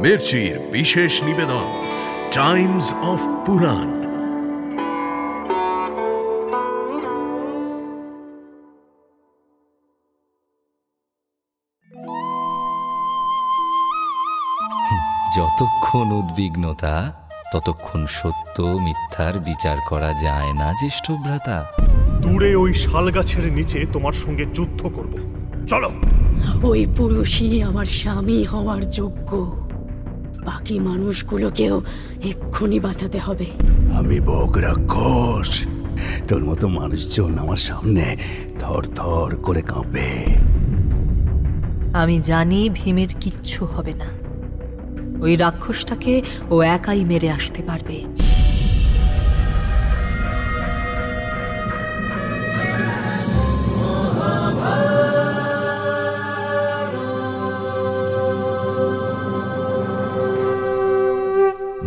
মির্চির বিশেষ নিবেদন Times of পুরাণ। যতক্ষণ উদ্বিগ্নতা ততক্ষণ সত্য মিথ্যার বিচার করা যায় না জ্যেষ্ঠ ভ্রাতা। দূরে ওই শাল গাছের নিচে তোমার সঙ্গে যুদ্ধ করব, চলো। ওই পুরুষই আমার স্বামী হওয়ার যোগ্য, বাকি মানুষগুলোকেও এক্ষুনি বাঁচাতে হবে। আমি বক রাক্ষস, তোর মতো মানুষজন আমার সামনে থর থর করে কাঁপে। আমি জানি ভীমের কিচ্ছু হবে না, ওই রাক্ষসটাকে ও একাই মেরে আসতে পারবে।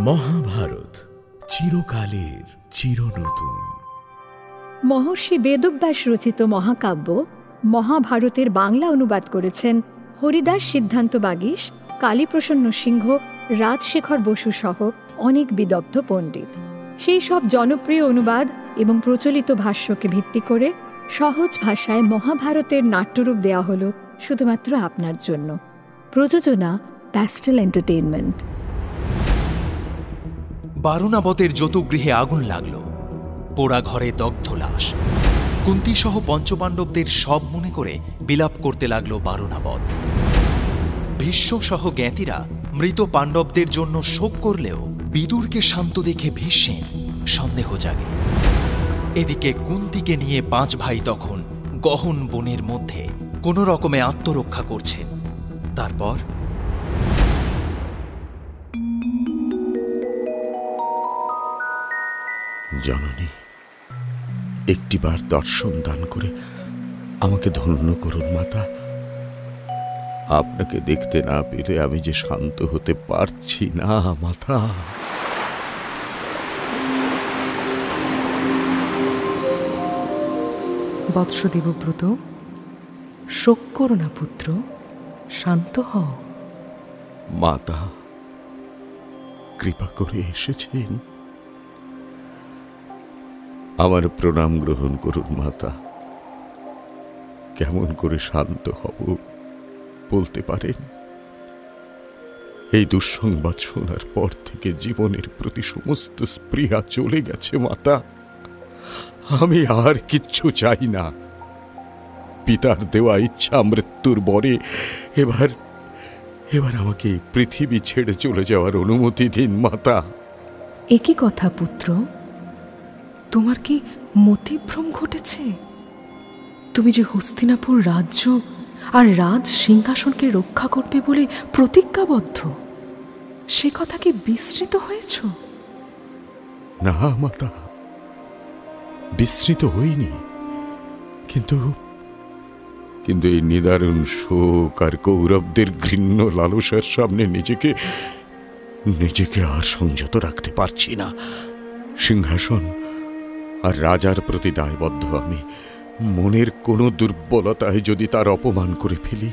মহাভারত চিরকালের চিরনতুন। মহর্ষি বেদব্যাস রচিত মহাকাব্য মহাভারতের বাংলা অনুবাদ করেছেন হরিদাস সিদ্ধান্ত বাগীশ, কালীপ্রসন্ন সিংহ, রাজশেখর বসু সহ অনেক বিদগ্ধ পণ্ডিত। সেই সব জনপ্রিয় অনুবাদ এবং প্রচলিত ভাষ্যকে ভিত্তি করে সহজ ভাষায় মহাভারতের নাট্যরূপ দেওয়া হল শুধুমাত্র আপনার জন্য। প্রযোজনা প্যাস্টেল এন্টারটেইনমেন্ট। বারুণাবতের যতুগৃহে আগুন লাগল, পোড়া ঘরে দগ্ধ লাশ। কুন্তী সহ পঞ্চপাণ্ডবদের সব মনে করে বিলাপ করতে লাগল বারুণাবত। ভীষ্ম সহ জ্ঞাতিরা মৃত পাণ্ডবদের জন্য শোক করলেও বিদুরকে শান্ত দেখে ভীষ্মের সন্দেহ জাগে। এদিকে কুন্তীকে নিয়ে 5 ভাই তখন গহন বনের মধ্যে কোনো রকমে আত্মরক্ষা করছেন। তারপর জননী, একটিবার দর্শন দান করে আমাকে ধন্য করুন মাতা। আপনাকে দেখতে না পেরে আমি যে শান্ত হতে পারছি না মাতা। বৎস দেবব্রত, শোক করো না পুত্র, শান্ত হও। মাতা কৃপা করে এসেছেন, আমার প্রণাম গ্রহণ করুন মাতা। কেমন করে শান্ত হব বলতে পারেন? এই দুঃসংবাদ শোনার পর থেকে জীবনের প্রতি সমস্ত স্পৃহা চলে গেছে মাতা। আমি আর কিচ্ছু চাই না। পিতার দেওয়া ইচ্ছা মৃত্যুর বরে এবার আমাকে পৃথিবী ছেড়ে চলে যাওয়ার অনুমতি দিন মাতা। একই কথা পুত্র, তোমার কি মতিভ্রম ঘটেছে? তুমি যে হস্তিনাপুর রাজ্য আর রাজ সিংহাসনকে রক্ষা করবে বলে প্রতিজ্ঞাবদ্ধ, সে কথা কি বিস্মৃত হয়েছ? না মাতা, বিস্মৃত হইনি, কিন্তু এই নিদারুণ শোক আর কৌরবদের ঘৃণ্য লালসার সামনে নিজেকে আর সংযত রাখতে পারছি না। সিংহাসন আর রাজার প্রতি দায়বদ্ধ আমি। মনের কোনো দুর্বলতায় যদি তার অপমান করে ফেলি,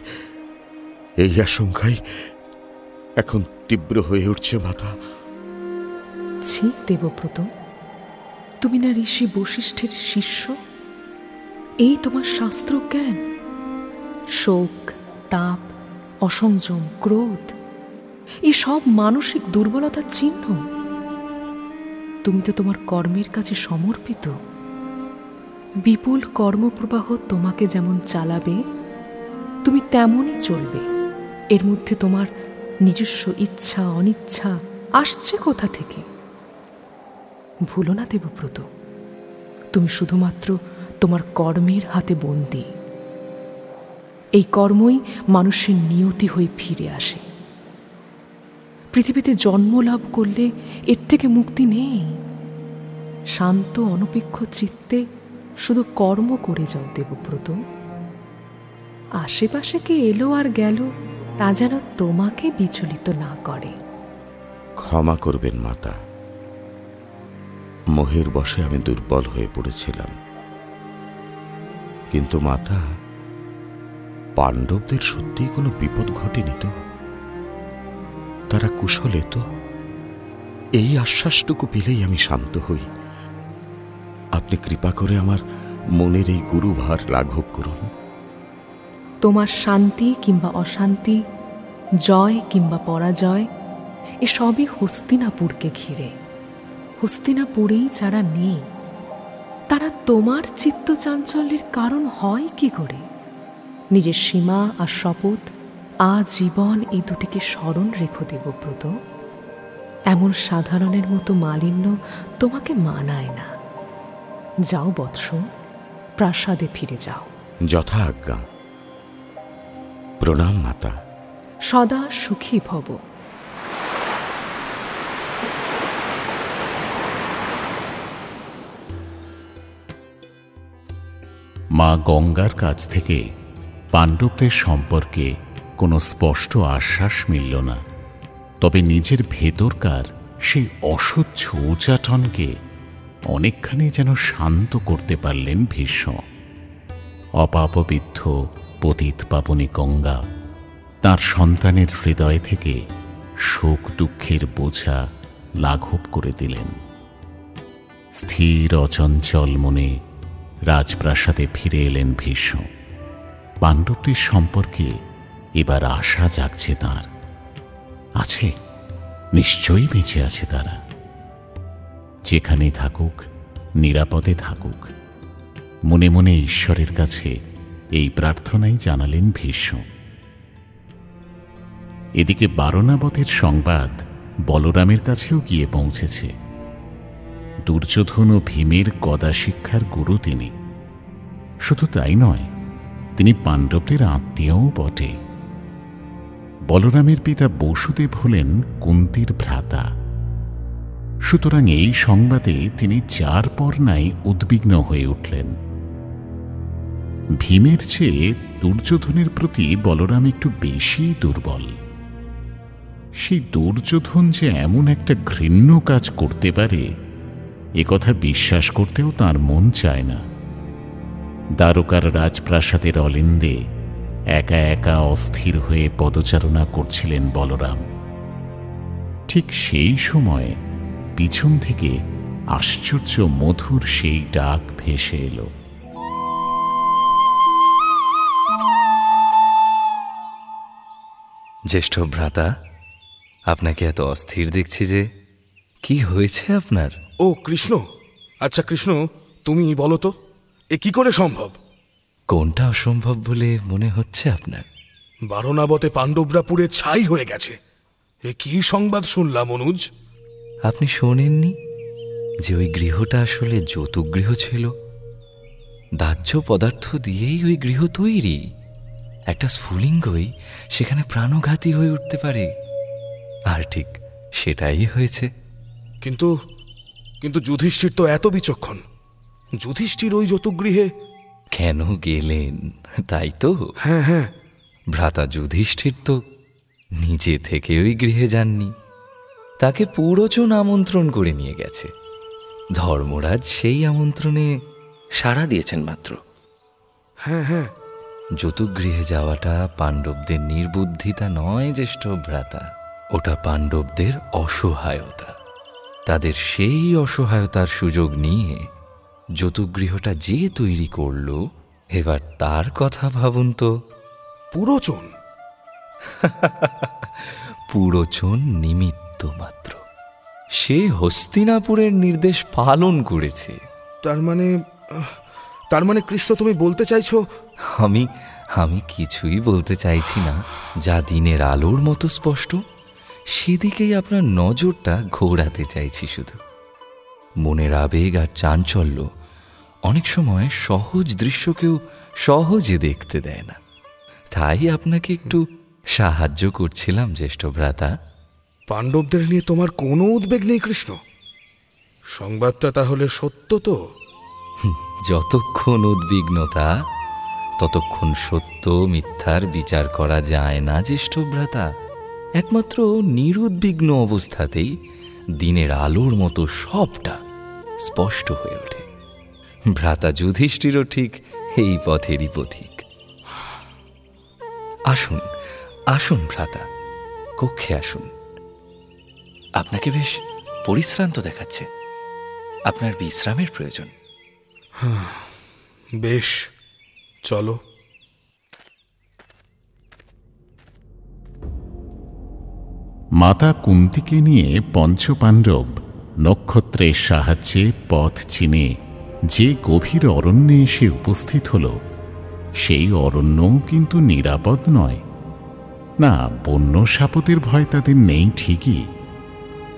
এই আশঙ্কাই এখন তীব্র হয়ে উঠছে মাতা। ছি দেবব্রত, তুমি না ঋষি বশিষ্ঠের শিষ্য? এই তোমার শাস্ত্র জ্ঞান? শোক, তাপ, অসংযম, ক্রোধ, এই সব মানসিক দুর্বলতার চিহ্ন। তুমি তো তোমার কর্মের কাছে সমর্পিত। বিপুল কর্মপ্রবাহ তোমাকে যেমন চালাবে, তুমি তেমনই চলবে। এর মধ্যে তোমার নিজস্ব ইচ্ছা অনিচ্ছা আসছে কোথা থেকে? ভুলো না দেবব্রত, তুমি শুধুমাত্র তোমার কর্মের হাতে বন্দী। এই কর্মই মানুষের নিয়তি হয়ে ফিরে আসে। পৃথিবীতে জন্ম লাভ করলে এর থেকে মুক্তি নেই। শান্ত অনপেক্ষ চিত্তে শুধু কর্ম করে যাও দেবব্রত। আশেপাশে কে এলো আর গেল তা যেন তোমাকে বিচলিত না করে। ক্ষমা করবেন মাতা, মোহের বশে আমি দুর্বল হয়ে পড়েছিলাম। কিন্তু মাতা, পাণ্ডবদের সত্যিই কোনো বিপদ ঘটেনি তো? তারা কুশলে তো? এই আশ্বাসটুকু পেলেই আমি শান্ত হই। আপনি কৃপা করে আমার মনের এই গুরুভার লাঘব করুন। তোমার শান্তি কিংবা অশান্তি, জয় কিংবা পরাজয়, এসবই হস্তিনাপুরকে ঘিরে। হস্তিনাপুরেই যারা নেই, তারা তোমার চিত্তচাঞ্চল্যের কারণ হয় কি করে? নিজের সীমা আর শপথ আজীবন এই দুটিকে স্মরণ রেখো দেবব্রত। এমন সাধারণের মতো মালিন্য তোমাকে মানায় না। যাও বৎস, প্রাসাদে ফিরে যাও। যথা আজ্ঞা। প্রণাম মাতা। সদা সুখী ভব। মা গঙ্গার কাছ থেকে পাণ্ডবদের সম্পর্কে কোনো স্পষ্ট আশ্বাস মিলল না। তবে নিজের ভেতরকার সেই অসহ্য উচাটনকে অনেকখানি যেন শান্ত করতে পারলেন ভীষ্ম। অপাপবিদ্ধ পতিত পাবনী গঙ্গা তার সন্তানের হৃদয় থেকে শোক দুঃখের বোঝা লাঘব করে দিলেন। স্থির অচঞ্চল মনে রাজপ্রাসাদে ফিরে এলেন ভীষ্ম। পাণ্ডবদের সম্পর্কে এবার আশা জাগছে তাঁর। আছে, নিশ্চয়ই বেঁচে আছে তারা। যেখানে থাকুক, নিরাপদে থাকুক। মনে মনে ঈশ্বরের কাছে এই প্রার্থনাই জানালেন ভীষ্ম। এদিকে বারণাবতের সংবাদ বলরামের কাছেও গিয়ে পৌঁছেছে। দুর্যোধন ও ভীমের গদা শিক্ষার গুরু তিনি। শুধু তাই নয়, তিনি পাণ্ডবদের আত্মীয়ও বটে। বলরামের পিতা বসুদেব হলেন কুন্তির ভ্রাতা। সুতরাং এই সংবাদে তিনি যার পর নাই উদ্বিগ্ন হয়ে উঠলেন। ভীমের চেয়ে দুর্যোধনের প্রতি বলরাম একটু বেশি দুর্বল। সেই দুর্যোধন যে এমন একটা ঘৃণ্য কাজ করতে পারে, একথা বিশ্বাস করতেও তার মন চায় না। দ্বারকার রাজপ্রাসাদের অলিন্দে একা একা অস্থির হয়ে পদচারণা করছিলেন বলরাম। ঠিক সেই সময় পিছন থেকে আশ্চর্য মধুর সেই ডাক ভেসে এলো। জ্যেষ্ঠ ভ্রাতা, আপনাকে এত অস্থির দেখছি যে, কি হয়েছে আপনার? ও কৃষ্ণ, আচ্ছা কৃষ্ণ, তুমি বলো তো, এ কি করে সম্ভব? কোনটা অসম্ভব বলে মনে হচ্ছে আপনার? বারণাবতে পাণ্ডবরা পুড়ে ছাই হয়ে গেছে। এ কি সংবাদ শুনলাম অনুজ? আপনি শোনেননি যে ওই গৃহটা আসলে যৌতুক ছিল? দাহ্য পদার্থ দিয়েই ওই গৃহ তৈরি। একটা স্ফুলিঙ্গই সেখানে প্রাণঘাতী হয়ে উঠতে পারে। আর ঠিক সেটাই হয়েছে। কিন্তু কিন্তু যুধিষ্ঠির তো এত বিচক্ষণ। যুধিষ্ঠির ওই যৌতুকগৃহে কেন গেলেন তাই তো? হ্যাঁ হ্যাঁ, ভ্রাতা যুধিষ্ঠির তো নিজে থেকে ওই গৃহে যাননি। তাকে পুরোজন আমন্ত্রণ করে নিয়ে গেছে। ধর্মরাজ সেই আমন্ত্রণে সাড়া দিয়েছেন মাত্র। হ্যাঁ হ্যাঁ, যৌতুকগৃহে যাওয়াটা পাণ্ডবদের নির্বুদ্ধিতা নয় জ্যেষ্ঠ ভ্রাতা, ওটা পাণ্ডবদের অসহায়তা। তাদের সেই অসহায়তার সুযোগ নিয়ে যৌতুকগৃহটা যে তৈরি করল, এবার তার কথা ভাবুন তো। পুরোচন পুরোচন নিমিত্ত মাত্র। সে হস্তিনাপুরের নির্দেশ পালন করেছে। তার মানে কৃষ্ণ, তুমি বলতে চাইছো? আমি কিছুই বলতে চাইছি না যা দিনের আলোর মতো স্পষ্ট। সেদিকেই আপনার নজরটা ঘোরাতে চাইছি শুধু। মনের আবেগ আর চাঞ্চল্য অনেক সময় সহজ দৃশ্যকেও সহজে দেখতে দেয় না। তাই আপনাকে একটু সাহায্য করছিলাম জ্যেষ্ঠ ভ্রাতা। পাণ্ডবদের নিয়ে তোমার কোনো উদ্বেগ নেই কৃষ্ণ? সংবাদটা তাহলে সত্য তো? যতক্ষণ উদ্বিগ্নতা, ততক্ষণ সত্য মিথ্যার বিচার করা যায় না জ্যেষ্ঠ ভ্রাতা। একমাত্র নিরুদ্বিগ্ন অবস্থাতেই দিনের আলোর মতো সবটা স্পষ্ট হয়ে ওঠে। ভ্রাতা যুধিষ্ঠিরও ঠিক এই পথেরই পথিক। আসুন আসুন ভ্রাতা, কক্ষে আসুন, আপনাকে বেশ পরিশ্রান্ত দেখাচ্ছে। আপনার বিশ্রামের প্রয়োজন। বেশ, চলো। মাতা কুন্তিকে নিয়ে পঞ্চপাণ্ডব নক্ষত্রের সাহায্যে পথ চিনে যে গভীর অরণ্যে এসে উপস্থিত হল, সেই অরণ্যও কিন্তু নিরাপদ নয়। না, বন্য সাপতের ভয় তাদের নেই ঠিকই।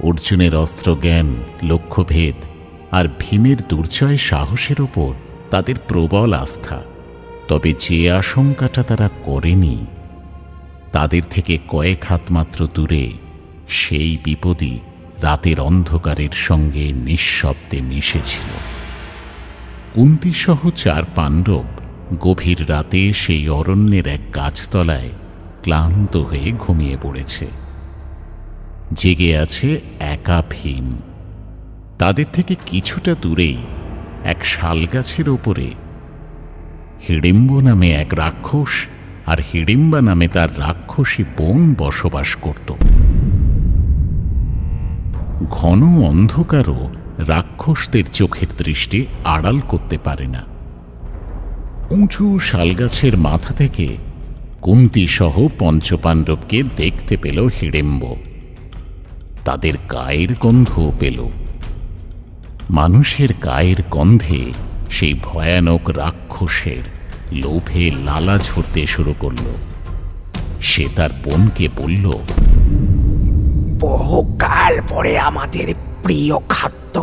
অর্জুনের অস্ত্রজ্ঞান, লক্ষ্যভেদ আর ভীমের দুর্জয় সাহসের ওপর তাদের প্রবল আস্থা। তবে যে আশঙ্কাটা তারা করেনি, তাদের থেকে কয়েক হাত মাত্র দূরে সেই বিপদই রাতের অন্ধকারের সঙ্গে নিঃশব্দে মিশেছিল। কুন্তিসহ 4 পাণ্ডব গভীর রাতে সেই অরণ্যের এক গাছতলায় ক্লান্ত হয়ে ঘুমিয়ে পড়েছে। জেগে আছে একা ভীম। তাদের থেকে কিছুটা দূরেই এক শালগাছের ওপরে হিড়িম্ব নামে এক রাক্ষস আর হিড়িম্বা নামে তার রাক্ষসী বোন বসবাস করত। ঘন অন্ধকারও রাক্ষসদের চোখের দৃষ্টি আড়াল করতে পারে না। উঁচু শালগাছের মাথা থেকে কুন্তি সহ পঞ্চপাণ্ডবকে দেখতে পেল হিড়িম্ব। তাদের গায়ের গন্ধও পেল। মানুষের গায়ের গন্ধে সেই ভয়ানক রাক্ষসের লোভে লালা ঝরতে শুরু করল। সে তার বোনকে বলল, বহুকাল পরে আমাদের প্রিয় খাদ্য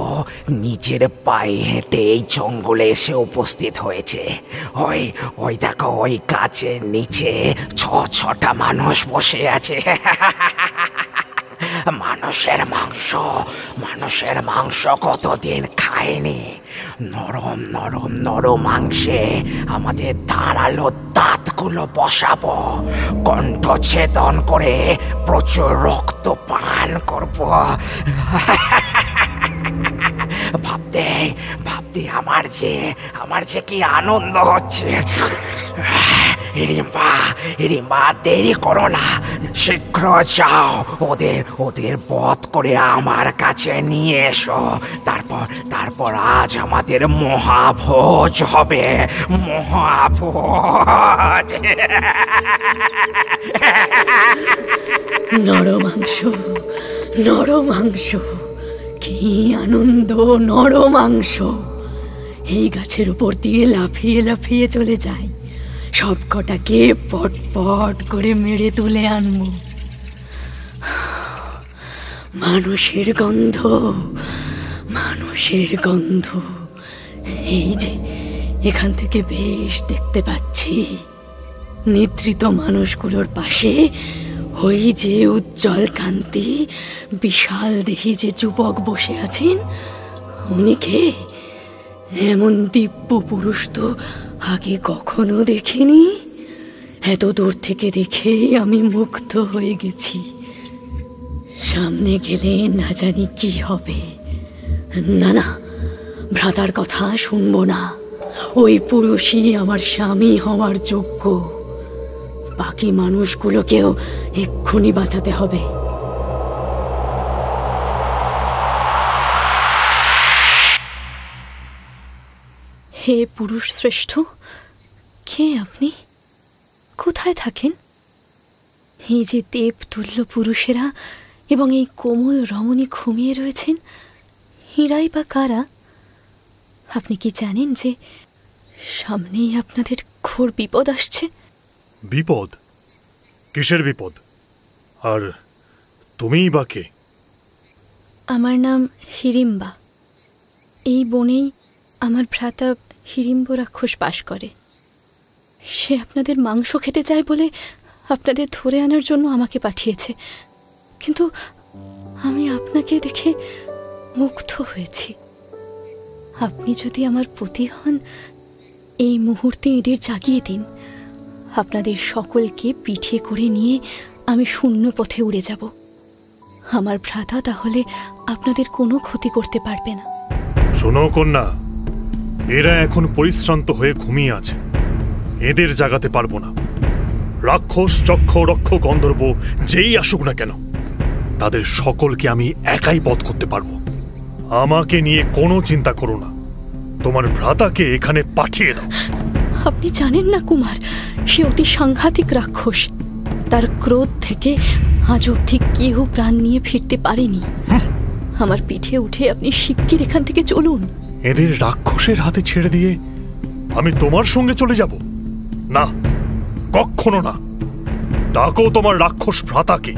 নিজের পায়ে হেঁটে এই জঙ্গলে এসে উপস্থিত হয়েছে। ওই ওই দেখো, ওই গাছের নিচে 6টা মানুষ বসে আছে। মানুষের মাংস কতদিন খায়নি। নরম নরম নরম মাংসে আমাদের ধারালো দাঁতগুলো বসাবো, কণ্ঠ ছেদন করে প্রচুর রক্ত পান করব। ভাবতে আমার যে কি আনন্দ হচ্ছে। হিড়িম্বা, দেরি করো না, শীঘ্র যাও, ওদের বধ করে আমার কাছে নিয়ে এসো। তারপর আজ আমাদের মহাভোজ হবে, মহাভোজ। নরমাংস, কি আনন্দ! নরমাংস এই গাছের উপর দিয়ে লাফিয়ে লাফিয়ে চলে যায়। সব কটাকে পট পট করে মেরে তুলে আনবো। মানুষের গন্ধ, এই যে এখান থেকে বেশ দেখতে পাচ্ছি। নিদ্রিত মানুষগুলোর পাশে ওই যে উজ্জ্বল কান্তি বিশাল দেহি যে যুবক বসে আছেন, উনি কে? এমন দিব্য পুরুষ তো আগে কখনো দেখিনি। এত দূর থেকে দেখেই আমি মুগ্ধ হয়ে গেছি। সামনে গেলে না জানি কি হবে। না, ভ্রাতার কথা শুনবো না। ওই পুরুষই আমার স্বামী হওয়ার যোগ্য। বাকি মানুষগুলোকেও এক্ষুনি বাঁচাতে হবে। হে পুরুষ শ্রেষ্ঠ, কে আপনি? কোথায় থাকেন? এই যে দেবতুল্য পুরুষেরা এবং এই কোমল রমণী ঘুমিয়ে রয়েছেন, হীরাই বা কারা? আপনি কি জানেন যে সামনেই আপনাদের ঘোর বিপদ আসছে? বিপদ? কিসের বিপদ? আর তুমিই বা কে? আমার নাম হিড়িম্বা। এই বনেই আমার ভ্রাতা হিড়িম্ব রাক্ষস বাস করে। সে আপনাদের মাংস খেতে চায় বলে আপনাদের ধরে আনার জন্য আমাকে পাঠিয়েছে। কিন্তু আমি আপনাকে দেখে মুগ্ধ হয়েছি। আপনি যদি আমার পতি হন, এই মুহূর্তে এদের জাগিয়ে দিন। আপনাদের সকলকে পিঠে করে নিয়ে আমি শূন্য পথে উড়ে যাব। আমার ভ্রাতা তাহলে আপনাদের কোনো ক্ষতি করতে পারবে না। শোনো কন্যা, এরা এখন পরিশ্রান্ত হয়ে ঘুমিয়ে আছে, এদের জাগাতে পারবো না। রাক্ষস, চক্ষ, রক্ষ, গন্ধর্ব যেই আসুক না কেন, তাদের সকলকে আমি একাই বধ করতে পারবো। আমাকে নিয়ে কোনো চিন্তা করো না, তোমার ভ্রাতাকে এখানে পাঠিয়ে দাও। আপনি জানেন না কুমার, সে অতি সাংঘাতিক রাক্ষস। তার ক্রোধ থেকে আজ অবধি কেউ প্রাণ নিয়ে ফিরতে পারেনি। আমার পিঠে উঠে আপনি শিগগির এখান থেকে চলুন। এদের রাক্ষসের হাতে ছেড়ে দিয়ে আমি তোমার সঙ্গে চলে যাব? না, কখনো না। ডাকো তোমার রাক্ষস ভ্রাতাকে,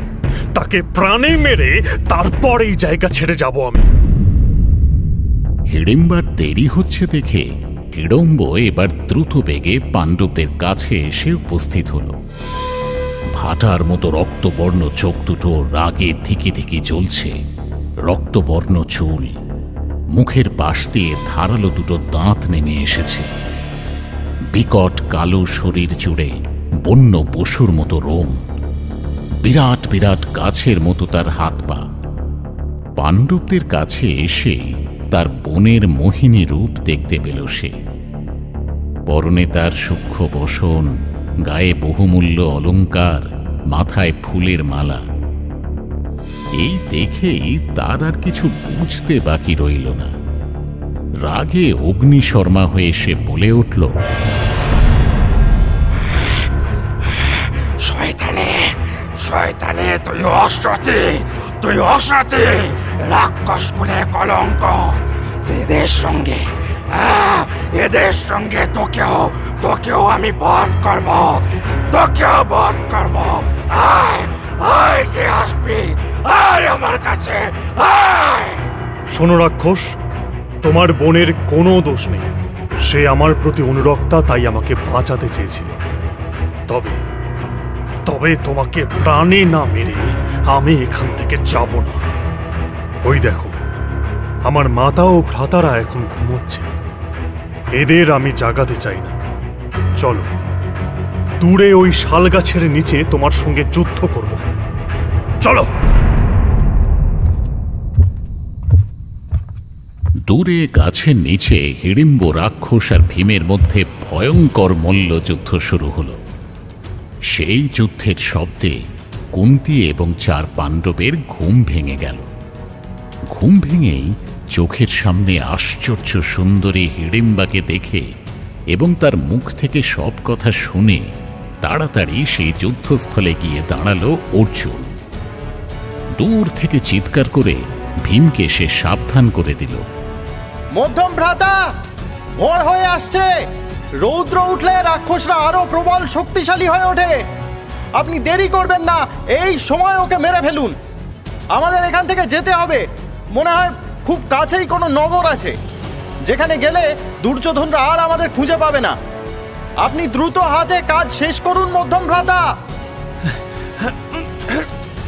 তাকে প্রাণে মেরে তারপর এই জায়গা ছেড়ে যাব আমি। হিড়িম্বার দেরি হচ্ছে দেখে হিড়ম্ব এবার দ্রুত বেগে পাণ্ডবদের কাছে এসে উপস্থিত হল। ভাটার মতো রক্তবর্ণ চোখ দুটো রাগে ধিকি ধিকি জ্বলছে, রক্তবর্ণ চুল, মুখের পাশ দিয়ে ধারালো দুটো দাঁত নেমে এসেছে। বিকট কালো শরীর জুড়ে বন্য পশুর মতো রোম, বিরাট বিরাট গাছের মতো তার হাত পা। পাণ্ডবদের কাছে এসে তার বোনের মোহিনী রূপ দেখতে পেল সে। পরনে তার সূক্ষ্ম বসন, গায়ে বহুমূল্য অলঙ্কার, মাথায় ফুলের মালা। এই দেখেই তার আর কিছু বুঝতে বাকি রইল না। রাগে অগ্নিশর্মা হয়ে সে বলে উঠল, শয়তানে, শয়তানে, তুই অসতী, তুই অসতী, রাক্ষস কুলে কলঙ্ক। এদের সঙ্গে তোকেও আমি বধ করব, তোকেও বধ করব। আয়, আয়, কে আসবি? আয় আমার কাছে, আয়। শোনো রাক্ষস, তোমার বোনের কোনো দোষ নেই। সে আমার প্রতি অনুরক্তা, তাই আমাকে বাঁচাতে চেয়েছিল। তবে তোমাকে প্রাণে না মেরে আমি এখান থেকে যাব না। ওই দেখো, আমার মাতা ও ভ্রাতারা এখন ঘুমোচ্ছে। এদের আমি জাগাতে চাই না। চলো, দূরে ওই শাল গাছের নিচে তোমার সঙ্গে যুদ্ধ করব। চলো। দূরে গাছের নিচে হিড়িম্ব রাক্ষস আর ভীমের মধ্যে ভয়ঙ্কর মল্লযুদ্ধ শুরু হল। সেই যুদ্ধের শব্দে কুন্তী এবং 4 পাণ্ডবের ঘুম ভেঙে গেল। ঘুম ভেঙেই চোখের সামনে আশ্চর্য সুন্দরী হিড়িম্বাকে দেখে এবং তার মুখ থেকে সব কথা শুনে তাড়াতাড়ি সেই যুদ্ধস্থলে গিয়ে দাঁড়ালো অর্জুন। দূর থেকে চিৎকার করে ভীমকে সে সাবধান করে দিল। মধ্যম ভ্রাতা, ভোর হয়ে আসছে। রৌদ্র উঠলে রাক্ষসরা আরো প্রবল শক্তিশালী হয়ে ওঠে। আপনি দেরি করবেন না, এই সময় ওকে মেরে ফেলুন। আমাদের এখান থেকে যেতে হবে। মনে হয় খুব কাছেই কোনো নগর আছে, যেখানে গেলে দুর্যোধনরা আর আমাদের খুঁজে পাবে না। আপনি দ্রুত হাতে কাজ শেষ করুন মধ্যম ভ্রাতা।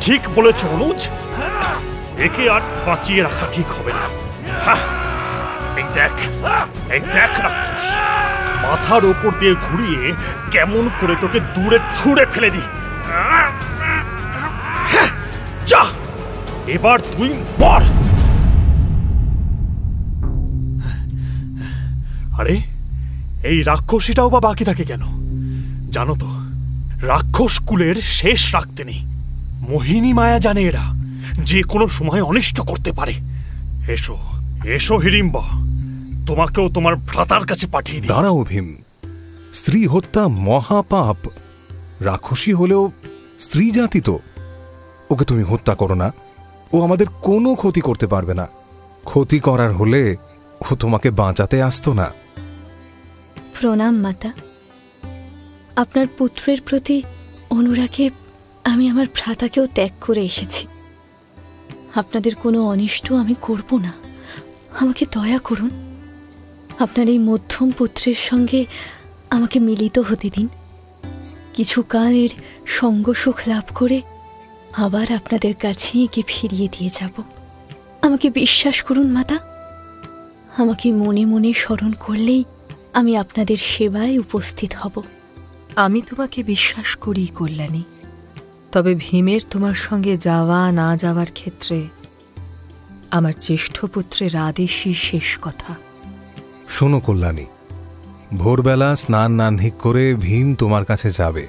ঠিক বলেছ অনুজ, একে আর বাঁচিয়ে রাখা ঠিক হবে না। এই দেখ রাক্ষস, মাথার ওপর দিয়ে ঘুরিয়ে কেমন করে তোকে দূরে ছুঁড়ে ফেলে দি। যা, এবার তুই মর। আরে, এই রাক্ষসীটাও বা বাকি থাকে কেন? জানো তো, রাক্ষস কুলের শেষ রাখতে নেই। মোহিনী মায়া জানে এরা যে কোনো সময় অনিষ্ট করতে পারে। এসো এসো হিড়িম্বা, তোমাকেও তোমার ভ্রাতার কাছে পাঠিয়ে দিই। দাঁড়াও ভীম, স্ত্রী হত্যা মহাপাপ। রাক্ষসী হলেও স্ত্রী জাতি তো। ওকে তুমি হত্যা করো না, ও আমাদের কোনো ক্ষতি করতে পারবে না। ক্ষতি করার হলে ও তোমাকে বাঁচাতে আসতো না। প্রণাম মাতা। আপনার পুত্রের প্রতি অনুরাগে আমি আমার ভ্রাতাকেও ত্যাগ করে এসেছি। আপনাদের কোনো অনিষ্ট আমি করব না। আমাকে দয়া করুন, আপনার এই মধ্যম পুত্রের সঙ্গে আমাকে মিলিত হতে দিন। কিছুকাল এর সঙ্গ সুখ লাভ করে আবার আপনাদের কাছে একে ফিরিয়ে দিয়ে যাব। আমাকে বিশ্বাস করুন মাতা, আমাকে মনে মনে স্মরণ করলেই আমি আপনাদের সেবায় উপস্থিত হব। আমি তোমাকে বিশ্বাস করি কল্যাণী, তবে ভীমের তোমার সঙ্গে যাওয়া না যাওয়ার ক্ষেত্রে আমার জ্যেষ্ঠ পুত্রের আদেশই শেষ কথা। শোনো কল্যাণী, ভোরবেলা স্নান নান্ধিক করে ভীম তোমার কাছে যাবে,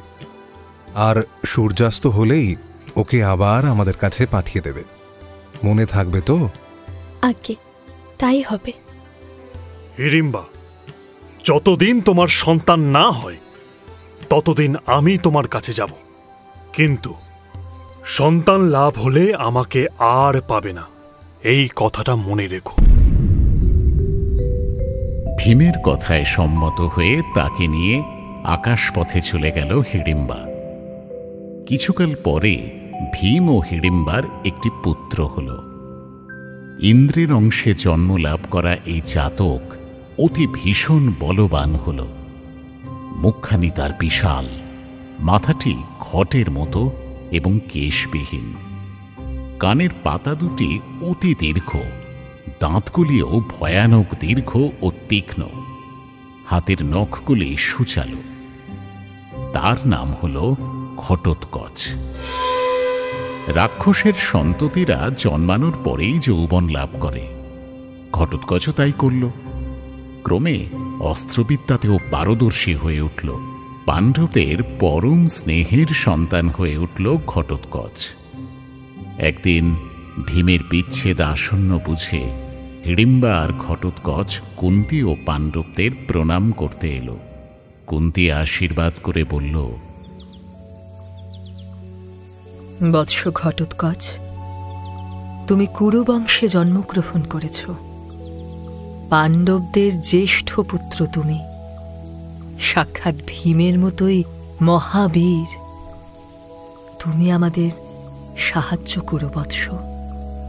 আর সূর্যাস্ত হলেই ওকে আবার আমাদের কাছে পাঠিয়ে দেবে। মনে থাকবে তো? আগে তাই হবে। হিড়িম্বা, যতদিন তোমার সন্তান না হয় ততদিন আমি তোমার কাছে যাব, কিন্তু সন্তান লাভ হলে আমাকে আর পাবে না, এই কথাটা মনে রেখো। ভীমের কথায় সম্মত হয়ে তাকে নিয়ে আকাশপথে চলে গেল হিড়িম্বা। কিছুকাল পরে ভীম ও হিড়িম্বার একটি পুত্র হল। ইন্দ্রের অংশে জন্ম লাভ করা এই জাতক অতি ভীষণ বলবান হল। মুখখানি তার বিশাল, মাথাটি ঘটের মতো এবং কেশবিহীন। কানের পাতা দুটি অতি দীর্ঘ, দাঁতগুলিও ভয়ানক দীর্ঘ ও তীক্ষ্ণ। হাতের নখগুলি সুচালু। তার নাম হল ঘটোৎকচ। রাক্ষসের সন্ততিরা জন্মানোর পরেই যৌবন লাভ করে, ঘটোৎকচও তাই করল। ক্রমে অস্ত্রবিদ্যাতেও পারদর্শী হয়ে উঠল। পাণ্ডবদের পরম স্নেহের সন্তান হয়ে উঠল ঘটোৎকচ। একদিন ভীমের বিচ্ছেদ আসন্ন বুঝে হিড়িম্বা আর ঘটোৎকচ কুন্তী ও পাণ্ডবদের প্রণাম করতে এলো। কুন্তী আশীর্বাদ করে বলল, বৎস ঘটোৎকচ, তুমি কুরু বংশে জন্মগ্রহণ করেছ। পাণ্ডবদের জ্যেষ্ঠ পুত্র তুমি, সাক্ষাৎ ভীমের মতোই মহাবীর। তুমি আমাদের সাহায্য করো বৎস।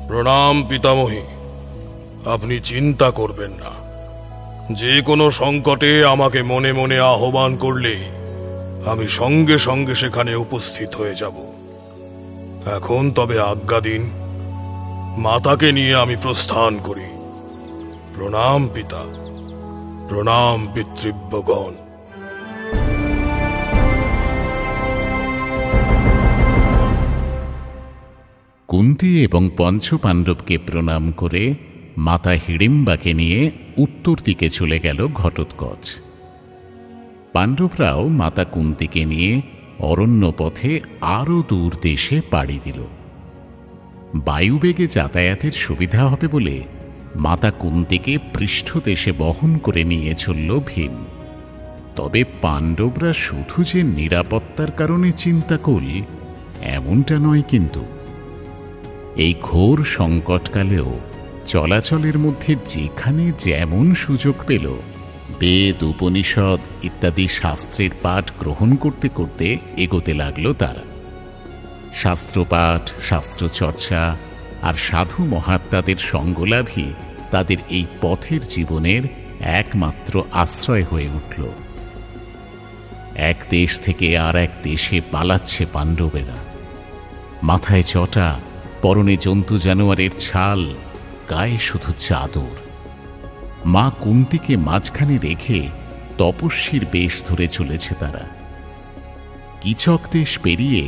প্রণাম পিতামহী, আপনি চিন্তা করবেন না। যে কোনো সংকটে আমাকে মনে মনে আহ্বান করলে আমি সঙ্গে সঙ্গে সেখানে উপস্থিত হয়ে যাব। এখন তবে আজ্ঞা দিন, মাতাকে নিয়ে আমি প্রস্থান করি। প্রণাম পিতা, প্রণাম পিতৃব্যগণ। কুন্তী এবং পঞ্চপাণ্ডবকে প্রণাম করে মাতা হিড়িম্বাকে নিয়ে উত্তর দিকে চলে গেল ঘটোৎকচ। পাণ্ডবরাও মাতা কুন্তীকে নিয়ে অরণ্য পথে আরও দূর দেশে পাড়ি দিল। বায়ুবেগে যাতায়াতের সুবিধা হবে বলে মাতা কুন্তীকে পৃষ্ঠদেশে বহন করে নিয়ে চলল ভীম। তবে পাণ্ডবরা শুধু যে নিরাপত্তার কারণে চিন্তা করল এমনটা নয়। কিন্তু এই ঘোর সংকটকালেও চলাচলের মধ্যে যেখানে যেমন সুযোগ পেল, বেদ, উপনিষদ ইত্যাদি শাস্ত্রের পাঠ গ্রহণ করতে করতে এগোতে লাগল তারা। শাস্ত্রপাঠ, শাস্ত্রচর্চা আর সাধু মহাত্মাদের সঙ্গলাভই তাদের এই পথের জীবনের একমাত্র আশ্রয় হয়ে উঠল। এক দেশ থেকে আর এক দেশে পালাচ্ছে পাণ্ডবেরা। মাথায় চটা, পরনে জন্তু জানোয়ারের ছাল, গায়ে শুধু চাদর। মা কুন্তীকে মাঝখানে রেখে তপস্বীর বেশ ধরে চলেছে তারা। কিচক দেশ পেরিয়ে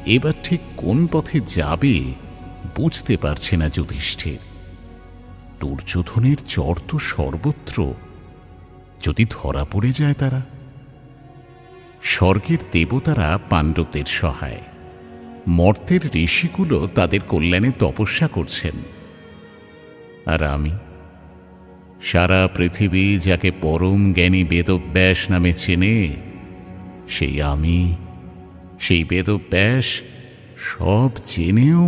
এবার ঠিক কোন পথে যাবে বুঝতে পারছে না যুধিষ্ঠির। দুর্যোধনের চর তো সর্বত্র, যদি ধরা পড়ে যায় তারা। স্বর্গের দেবতারা পাণ্ডবদের সহায়, মর্তের ঋষিগুলো তাদের কল্যাণে তপস্যা করছেন। আর আমি, সারা পৃথিবী যাকে পরম জ্ঞানী বেদব্যাস নামে চেনে, সেই বেদব্যাস সব জেনেও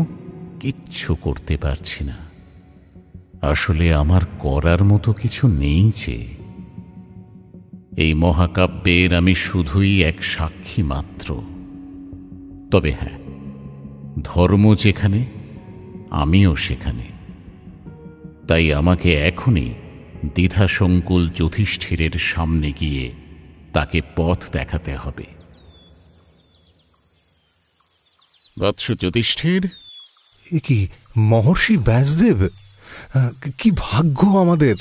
কিচ্ছু করতে পারছি না। আসলে আমার করার মতো কিছু নেই যে। এই মহাকাব্যের আমি শুধুই এক সাক্ষী মাত্র। তবে হ্যাঁ, ধর্ম যেখানে আমিও সেখানে। তাই আমাকে এখনই দ্বিধাসংকুল যুধিষ্ঠিরের সামনে গিয়ে তাকে পথ দেখাতে হবে। বৎস যুধিষ্ঠির। এ কি মহর্ষি ব্যাসদেব! কি ভাগ্য আমাদের!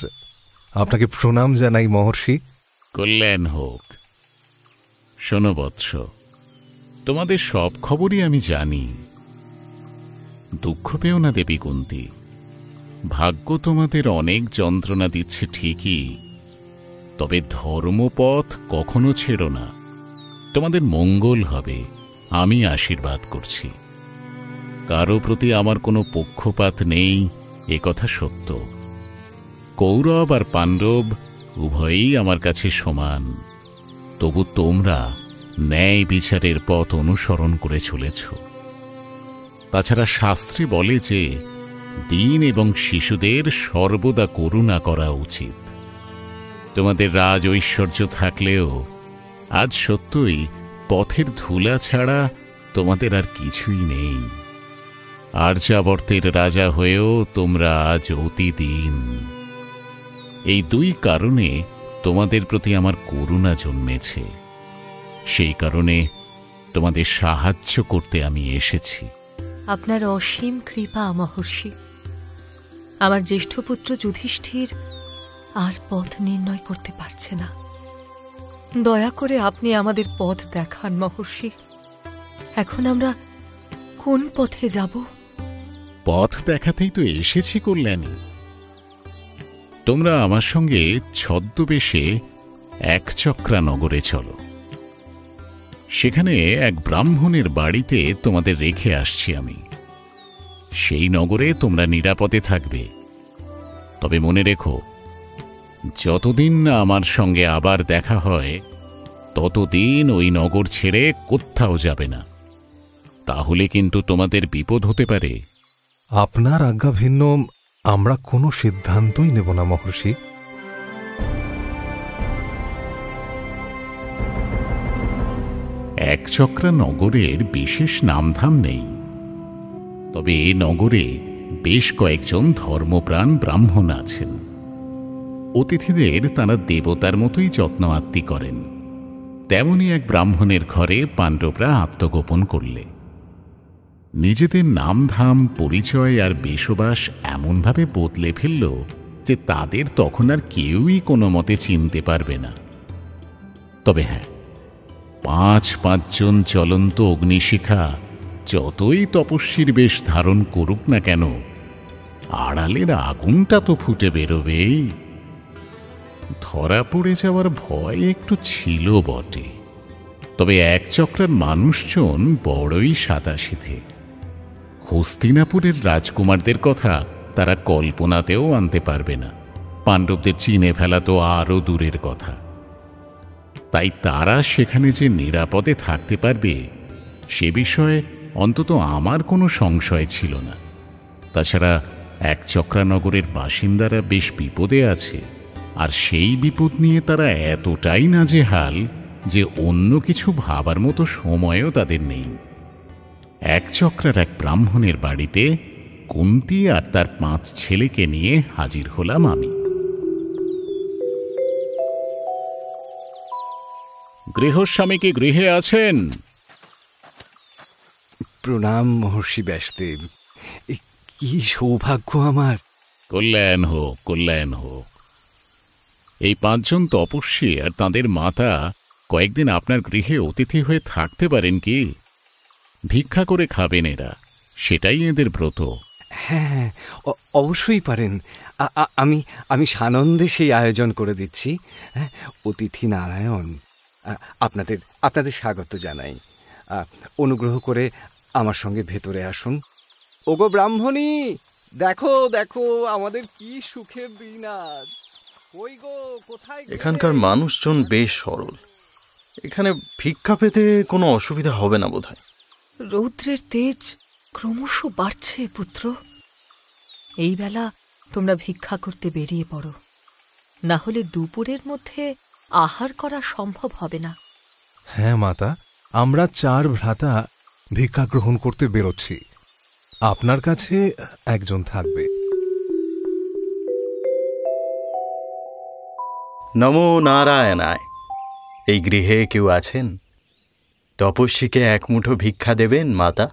আপনাকে প্রণাম জানাই মহর্ষি। কল্যাণ হোক। শোনো বৎস, তোমাদের সব খবরই আমি জানি। দুঃখ পেও না দেবী কুন্তী। ভাগ্য তোমাদের অনেক যন্ত্রণা দিচ্ছে ঠিকই, তবে ধর্মপথ কখনো ছেড়ো না। তোমাদের মঙ্গল হবে, আমি আশীর্বাদ করছি। কারো প্রতি আমার কোনো পক্ষপাত নেই, এ কথা সত্য। কৌরব আর পাণ্ডব উভয়েই আমার কাছে সমান। তবু তোমরা ন্যায় বিচারের পথ অনুসরণ করে চলেছ। তাছাড়া শাস্ত্রে বলে যে দীন এবং শিশুদের সর্বদা করুণা করা উচিত। তোমাদের রাজ ঐশ্বর্য থাকলেও আজ সত্যই পথের ধুলা ছাড়া তোমাদের আর কিছুই নেই। আর্যাবর্তের রাজা হয়েও তোমরা আজ অতি দীন। এই দুই কারণে তোমাদের প্রতি আমার করুণা জন্মেছে। সেই কারণে তোমাদের সাহায্য করতে আমি এসেছি। আপনার অসীম কৃপা মহর্ষি। আমার জ্যেষ্ঠ পুত্র যুধিষ্ঠির আর পথ নির্ণয় করতে পারছে না। দয়া করে আপনি আমাদের পথ দেখান মহর্ষি। এখন আমরা কোন পথে যাব? পথ দেখাতেই তো এসেছি কল্যাণী। তোমরা আমার সঙ্গে ছদ্মবেশে একচক্রা নগরে চলো। সেখানে এক ব্রাহ্মণের বাড়িতে তোমাদের রেখে আসছি আমি। সেই নগরে তোমরা নিরাপদে থাকবে। তবে মনে রেখো, যতদিন না আমার সঙ্গে আবার দেখা হয় ততদিন ওই নগর ছেড়ে কোথাও যাবে না। তাহলে কিন্তু তোমাদের বিপদ হতে পারে। আপনার আজ্ঞা ভিন্ন আমরা কোনো সিদ্ধান্তই নেব না মহর্ষি। একচক্রা নগরের বিশেষ নামধাম নেই, তবে এ নগরে বেশ কয়েকজন ধর্মপ্রাণ ব্রাহ্মণ আছেন। অতিথিদের তাঁরা দেবতার মতোই যত্ন আত্তি করেন। তেমনি এক ব্রাহ্মণের ঘরে পাণ্ডবরা আত্মগোপন করলে। নিজেদের নামধাম, পরিচয় আর বেশবাস এমনভাবে বদলে ফেলল যে তাদের তখন আর কেউই কোনো মতে চিনতে পারবে না। তবে হ্যাঁ, ৫ জন জ্বলন্ত অগ্নিশিখা যতই তপস্বীর বেশ ধারণ করুক না কেন, আড়ালের আগুনটা তো ফুটে বেরোবেই। ধরা পড়ে যাওয়ার ভয় একটু ছিল বটে, তবে একচক্রার মানুষজন বড়ই সাদাসিধে। হস্তিনাপুরের রাজকুমারদের কথা তারা কল্পনাতেও আনতে পারবে না। পাণ্ডবদের চিনে ফেলা তো আরও দূরের কথা। তাই তারা সেখানে যে নিরাপদে থাকতে পারবে সে বিষয়ে অন্তত আমার কোনো সংশয় ছিল না। তাছাড়া একচক্রা নগরের বাসিন্দারা বেশ বিপদে আছে, আর সেই বিপদ নিয়ে তারা এতটাই নাজেহাল যে অন্য কিছু ভাবার মতো সময়ও তাদের নেই। একচক্রার এক ব্রাহ্মণের বাড়িতে কুন্তী আর তার 5 ছেলেকে নিয়ে হাজির হলাম আমি। গৃহস্বামী কি গৃহে আছেন? প্রণাম মহর্ষি ব্যাসদেব। কি সৌভাগ্য আমার। কল্যাণ হোক, কল্যাণ হোক। এই 5 জন তপস্বী আর তাঁদের মাতা কয়েকদিন আপনার গৃহে অতিথি হয়ে থাকতে পারেন কি? ভিক্ষা করে খাবেন এরা, সেটাই এদের ব্রত। হ্যাঁ, অবশ্যই পারেন। আমি সানন্দে সেই আয়োজন করে দিচ্ছি। অতিথি নারায়ণ, আপনাদের স্বাগত জানাই। অনুগ্রহ করে আমার সঙ্গে ভেতরে আসুন। ওগো ব্রাহ্মণী, দেখো দেখো আমাদের কি সুখের দিন আজ। ওই গো, কোথায়? এখানকার মানুষজন বেশ সরল। এখানে ভিক্ষা পেতে কোনো অসুবিধা হবে না বোধহয়। রৌদ্রের তেজ ক্রমশ বাড়ছে পুত্র। এই বেলা তোমরা ভিক্ষা করতে বেরিয়ে পড়ো, না হলে দুপুরের মধ্যে আহার করা সম্ভব হবে না। হ্যাঁ মাতা, আমরা 4 ভ্রাতা ভিক্ষা গ্রহণ করতে বেরোচ্ছি। আপনার কাছে একজন থাকবে। নমো নারায়ণায়। এই গৃহে কেউ আছেন? তপস্বীকে 1 মুঠো ভিক্ষা দেবেন মাতা।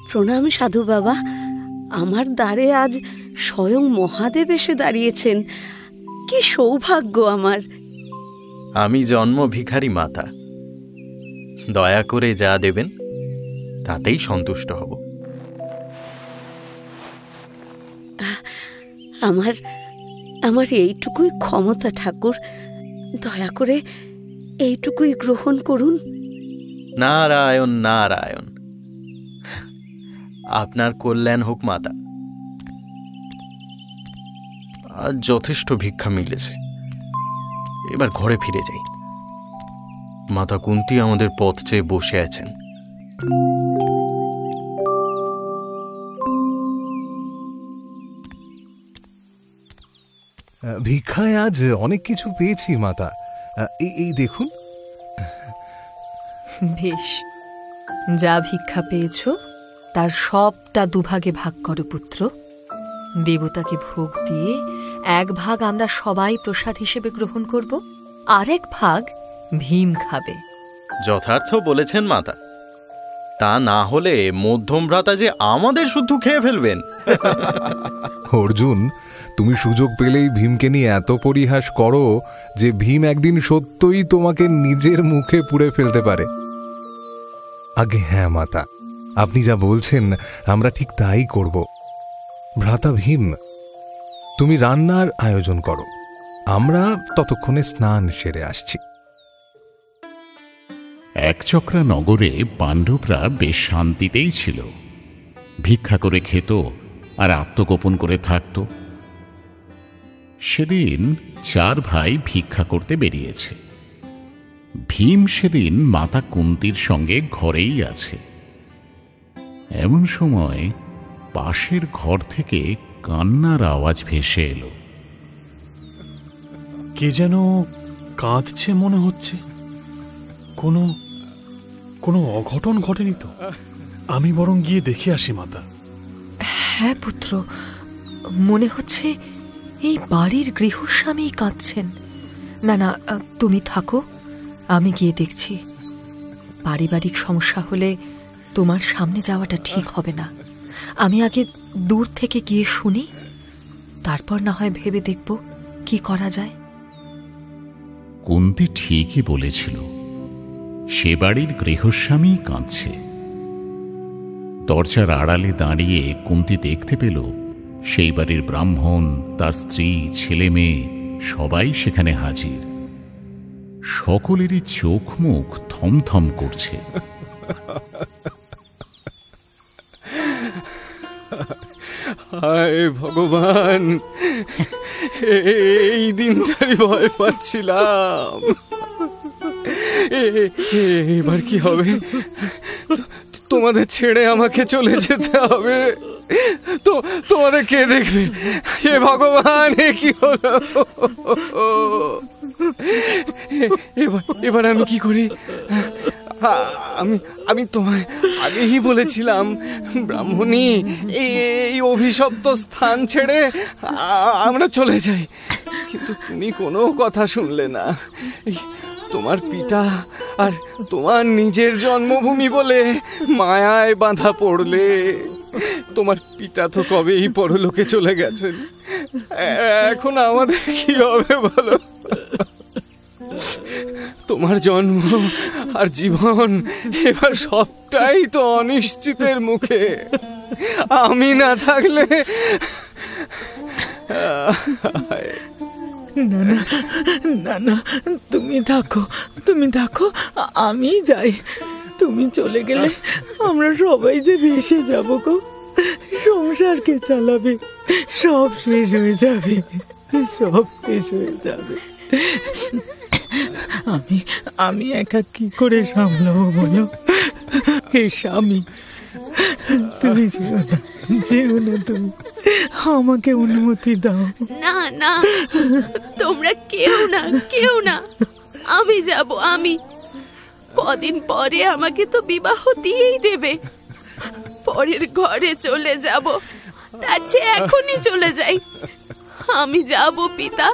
প্রণাম সাধু বাবা। আমার দ্বারে আজ স্বয়ং মহাদেব এসে দাঁড়িয়েছেন। কি সৌভাগ্য আমার। আমি জন্ম ভিখারি মাতা। দয়া করে যা দেবেন তাতেই সন্তুষ্ট হব। আমার এইটুকুই ক্ষমতা ঠাকুর। দয়া করে এইটুকুই গ্রহণ করুন। নারায়ণ নারায়ণ। আপনার কল্যাণ হোক মাতা। আজ যথেষ্ট ভিক্ষা মিলেছে, এবার ঘরে ফিরে যাই। মাতা কুন্তী আমাদের পথ চেয়ে বসে আছেন। ভিক্ষায় আজ অনেক কিছু পেয়েছি মাতা, এই দেখুন। বেশ, যা ভিক্ষা পেয়েছ তার সবটা দুভাগে ভাগ করো পুত্র। দেবতাকে ভোগ দিয়ে এক ভাগ আমরা সবাই প্রসাদ হিসেবে গ্রহণ করব, আরেক ভাগ ভীম খাবে। যথার্থ বলেছেন মাতা। তা না হলে মধ্যম ভ্রাতা যে আমাদের শুদ্ধ খেয়ে ফেলবেন। অর্জুন, তুমি সুযোগ পেলেই ভীমকে নিয়ে এত পরিহাস করো যে ভীম একদিন সত্যই তোমাকে নিজের মুখে পুড়ে ফেলতে পারে। আগে হ্যাঁ মাতা, আপনি যা বলছেন আমরা ঠিক তাই করব। ভ্রাতা ভীম, তুমি রান্নার আয়োজন করো, আমরা ততক্ষণে স্নান সেরে আসছি। একচক্রা নগরে পাণ্ডবরা বেশ শান্তিতেই ছিল। ভিক্ষা করে খেত আর আত্মগোপন করে থাকত। সেদিন 4 ভাই ভিক্ষা করতে বেরিয়েছে। ভীম সেদিন মাতা কুন্তীর সঙ্গে ঘরেই আছে। এমন সময় পাশের ঘর থেকে কান্নার আওয়াজ ভেসে এলো। কে যেন কাঁদছে মনে হচ্ছে। কোনো কোনো অঘটন ঘটেনি তো? আমি বরং গিয়ে দেখে আসি মাতা। হ্যাঁ পুত্র, মনে হচ্ছে এই বাড়ির গৃহস্বামী কাঁদছেন। না না, তুমি থাকো, আমি গিয়ে দেখছি। পারিবারিক সমস্যা হলে তোমার সামনে যাওয়াটা ঠিক হবে না। আমি আগে দূর থেকে গিয়ে শুনি, তারপর না হয় ভেবে দেখব কি করা যায়। কুন্তী ঠিকই বলেছিল, সে বাড়ির গৃহস্বামী কাঁদছে। দরজার আড়ালে দাঁড়িয়ে কুন্তী দেখতে পেল সেই বাড়ির ব্রাহ্মণ, তার স্ত্রী, ছেলে মেয়ে সবাই সেখানে হাজির। সকলেরই চোখ মুখ থমথম করছে। হায় ভগবান, এই দিনটাই ভয় পাচ্ছিলাম। এবার কি হবে? তোমাদের ছেড়ে আমাকে চলে যেতে হবে। তো তোমাদের কে দেখবে? হে ভগবান, এ কি হলো? এবার আমি কি করি? আমি তোমায় আগেই বলেছিলাম, ব্রাহ্মণী, এই অভিশপ্ত স্থান ছেড়ে আমরা চলে যাই, কিন্তু তুমি কোনো কথা শুনলে না। তোমার পিতা আর তোমার নিজের জন্মভূমি বলে মায়ায় বাঁধা পড়লে। তোমার পিতা তো কবেই পরলোকে চলে গেছেন, এখন আমাদের কি হবে বলো? তোমার জন্ম আর জীবন এবার সবটাই তো অনিশ্চিতের মুখে। আমি না থাকলে। না না না না, তুমি থাকো, তুমি থাকো, আমি যাই। তুমি চলে গেলে আমরা সবাই যে ভেসে যাব গো। সংসার কে চালাবে? সব শেষ হয়ে যাবে, সব শেষ হয়ে যাবে। আমি একা কি করে সামলাবো বলো? হে স্বামী, তুমি যেও না, যেও না, তুমি আমাকে অনুমতি দাও। না না, তোমরা কেউ না, কেউ না, আমি যাব। আমি কদিন পরে আমাকে তো বিবাহ দিয়েই দেবে। পরের ঘরে চলে যাব, তার চেয়ে এখনই চলে যাই। আমি যাব পিতা,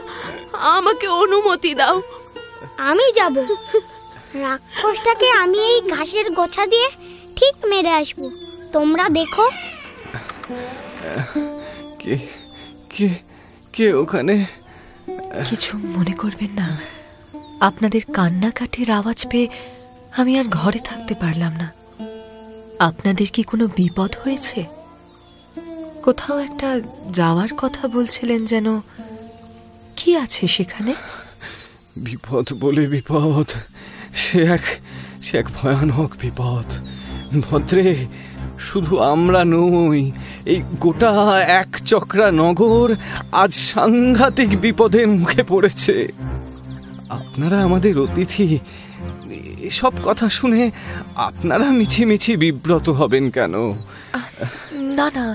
আমাকে অনুমতি দাও। আমি যাব। রাক্ষসটাকে আমি এই ঘাসের গোছা দিয়ে ঠিক মেরে আসবো, তোমরা দেখো। কে কে কে ওখানে? কিছু মনে করবেন না, আপনাদের কান্নাকাটির আওয়াজ পেয়ে আমি আর ঘরে থাকতে পারলাম না। আপনাদের কি কোনো বিপদ হয়েছে? কোথাও একটা যাওয়ার কথা বলছিলেন যেন, কি আছে সেখানে? বিপদ বলে বিপদ, সে এক ভয়ানক বিপদ। ভদ্রে, শুধু আমরা নই, এই গোটা এক চক্রা নগর আজ সাংঘাতিক বিপদের মুখে পড়েছে। আপনারা আমাদের অতিথি, এসব কথা শুনে আপনারা মিছিমিছি বিব্রত হবেন কেন? না না,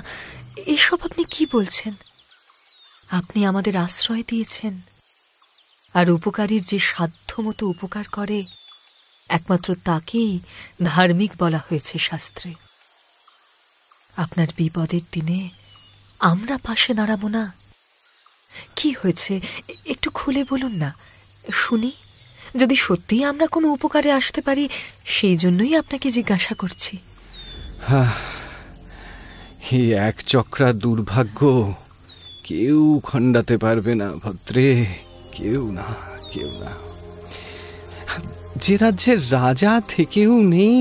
এসব আপনি কি বলছেন? আপনি আমাদের আশ্রয় দিয়েছেন, আর উপকারীর যে সাধ্যমতো উপকার করে একমাত্র তাকেই ধার্মিক বলা হয়েছে শাস্ত্রে। আপনার বিপদের দিনে আমরা পাশে দাঁড়াবো না? কি হয়েছে একটু খুলে বলুন না, শুনি। যদি সত্যিই আমরা কোনো উপকারে আসতে পারি, সেই জন্যই আপনাকে জিজ্ঞাসা করছি। এই এক চক্রা দুর্ভাগ্য কেউ খণ্ডাতে পারবে না ভদ্রে, কেউ না, কেউ না। যে রাজ্যের রাজা থেকেও নেই,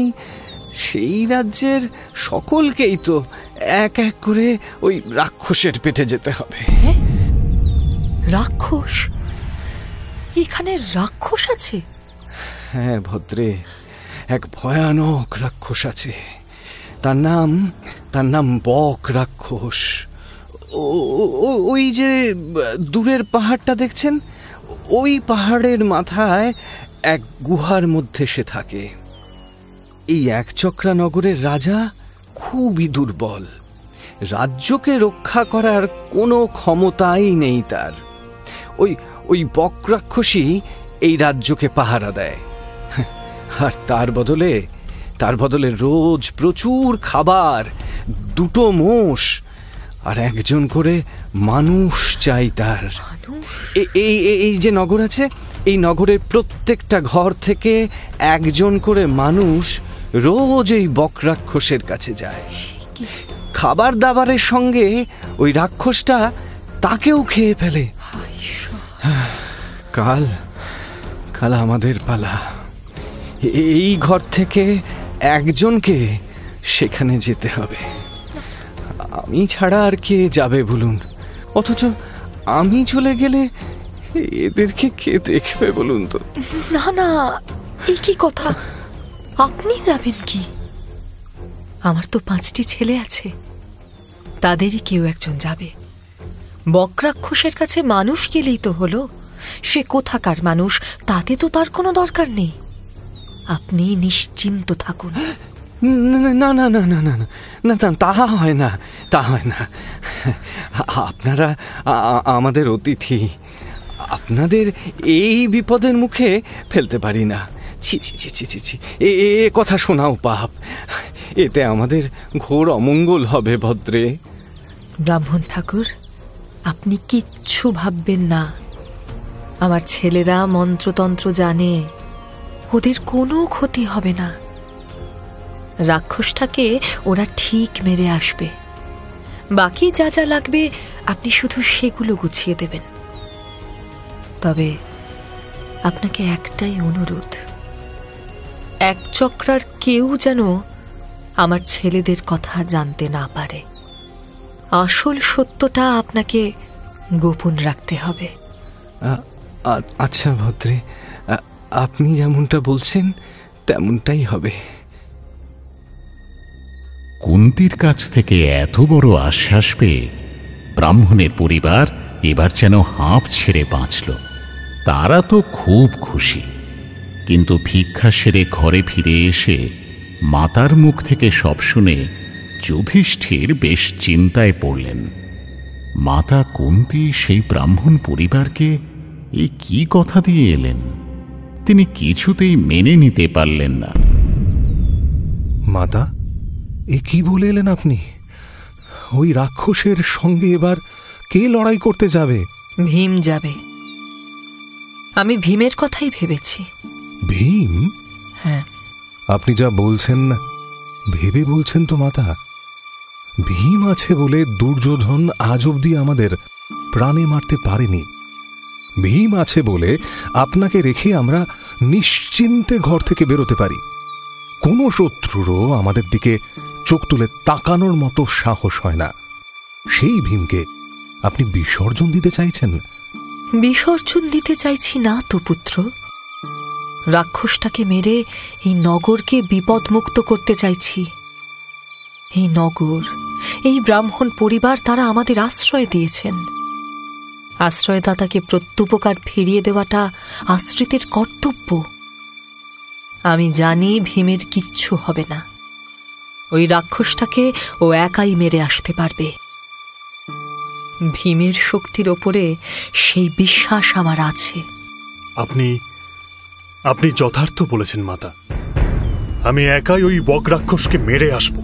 সেই রাজ্যের সকলকেই তো এক এক করে ওই রাক্ষসের পেটে যেতে হবে। রাক্ষস? এখানে রাক্ষস আছে? হ্যাঁ ভদ্রে, এক ভয়ানক রাক্ষস আছে। তার নাম বক রাক্ষস। ওই যে দূরের পাহাড়টা দেখছেন, ওই পাহাড়ের মাথায় এক গুহার মধ্যে সে থাকে। এই এক চক্রা নগরের রাজা খুবই দুর্বল, রাজ্যকে রক্ষা করার কোনো ক্ষমতাই নেই তার। ওই বক রাক্ষসই এই রাজ্যকে পাহারা দেয়, আর তার বদলে রোজ প্রচুর খাবার, 2টো মোষ আর একজন করে মানুষ চাই তার। এই যে নগর আছে, এই নগরের প্রত্যেকটা ঘর থেকে একজন করে মানুষ রোজ এই বক রাক্ষসের কাছে যায়। খাবার দাবারের সঙ্গে ওই রাক্ষসটা তাকেও খেয়ে ফেলে। কাল আমাদের পালা। এই ঘর থেকে একজনকে সেখানে যেতে হবে। আমি ছাড়া আর কে যাবে বলুন? অথচ আমি চলে গেলে এদেরকে কে দেখবে বলুন তো? না না, এই কি কথা? আপনি যাবেন কি? আমার তো 5টি ছেলে আছে, তাদেরই কেউ একজন যাবে। বকরাক্ষসের কাছে মানুষ গেলেই তো হলো। সে কোথাকার মানুষ তাতে তো তার কোনো দরকার নেই। আপনি নিশ্চিন্ত থাকুন। না না না না না না, তাহা হয় না, তা হয় না। আপনারা আমাদের অতিথি, আপনাদের এই বিপদের মুখে ফেলতে পারি না। ছি ছি ছি ছি ছি ছি, এ কথা শোনাও পাপ। এতে আমাদের ঘোর অমঙ্গল হবে ভদ্রে। ব্রাহ্মণ ঠাকুর, আপনি কিচ্ছু ভাববেন না। আমার ছেলেরা মন্ত্রতন্ত্র জানে, ওদের কোনো ক্ষতি হবে না। রাক্ষসটাকে ওরা ঠিক মেরে আসবে। বাকি যা যা লাগবে আপনি শুধু সেগুলো গুছিয়ে দেবেন। তবে আপনাকে একটাই অনুরোধ, এক চক্রার কেউ যেন আমার ছেলেদের কথা জানতে না পারে। আসল সত্যটা আপনাকে গোপন রাখতে হবে। আচ্ছা ভদ্রে, আপনি যেমনটা বলছেন তেমনটাই হবে। কুন্তির কাছ থেকে এত বড় আশ্বাস পেয়ে ব্রাহ্মণের পরিবার এবার যেন হাঁপ ছেড়ে বাঁচল। তারা তো খুব খুশি, কিন্তু ভিক্ষা সেরে ঘরে ফিরে এসে মাতার মুখ থেকে সব শুনে যুধিষ্ঠির বেশ চিন্তায় পড়লেন। মাতা কুন্তি সেই ব্রাহ্মণ পরিবারকে এই কি কথা দিয়ে এলেন? তিনি কিছুতেই মেনে নিতে পারলেন না। মাতা, এ কি বলে এলেন আপনি? ওই রাক্ষসের সঙ্গে এবার কে লড়াই করতে যাবে? ভীম যাবে। আমি ভীমের কথাই ভেবেছি। ভীম? হ্যাঁ। আপনি যা বলছেন ভেবে বলছেন তো মাতা? ভীম আছে বলে দুর্যোধন আজ অবধি আমাদের প্রাণে মারতে পারেনি। ভীম আছে বলে আপনাকে রেখে আমরা নিশ্চিন্তে ঘর থেকে বেরোতে পারি। কোনো শত্রুরও আমাদের দিকে চোখ তুলে তাকানোর মতো সাহস হয় না। সেই ভীমকে আপনি বিসর্জন দিতে চাইছেন? বিসর্জন দিতে চাইছি না তো পুত্র। রাক্ষসটাকে মেরে এই নগরকে বিপদমুক্ত করতে চাইছি। এই নগর, এই ব্রাহ্মণ পরিবার, তারা আমাদের আশ্রয় দিয়েছেন। আশ্রয়দাতাকে প্রত্যুপকার ফিরিয়ে দেওয়াটা আশ্রিতের কর্তব্য। আমি জানি ভীমের কিচ্ছু হবে না। ওই রাক্ষসটাকে ও একাই মেরে আসতে পারবে। ভীমের শক্তির ওপরে সেই বিশ্বাস আমার আছে। আপনি যথার্থ বলেছেন মাতা। আমি একাই ওই বক রাক্ষসকে মেরে আসব।